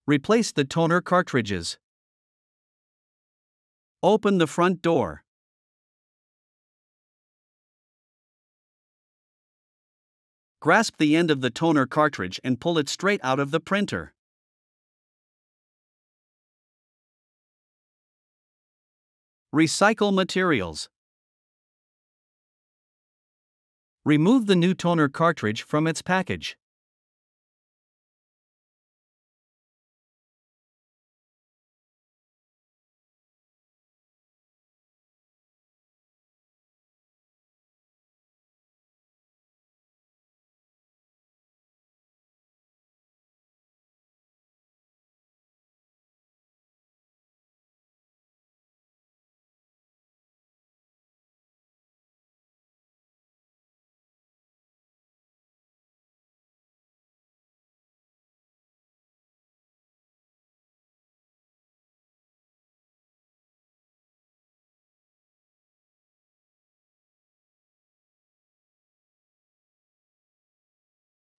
Replace the toner cartridges. Open the front door. Grasp the end of the toner cartridge and pull it straight out of the printer. Recycle materials. Remove the new toner cartridge from its package.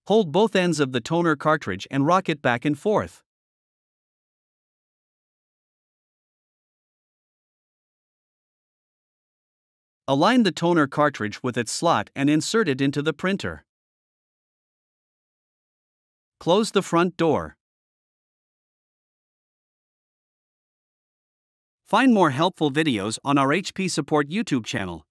Hold both ends of the toner cartridge and rock it back and forth. Align the toner cartridge with its slot and insert it into the printer. Close the front door. Find more helpful videos on our HP Support YouTube channel.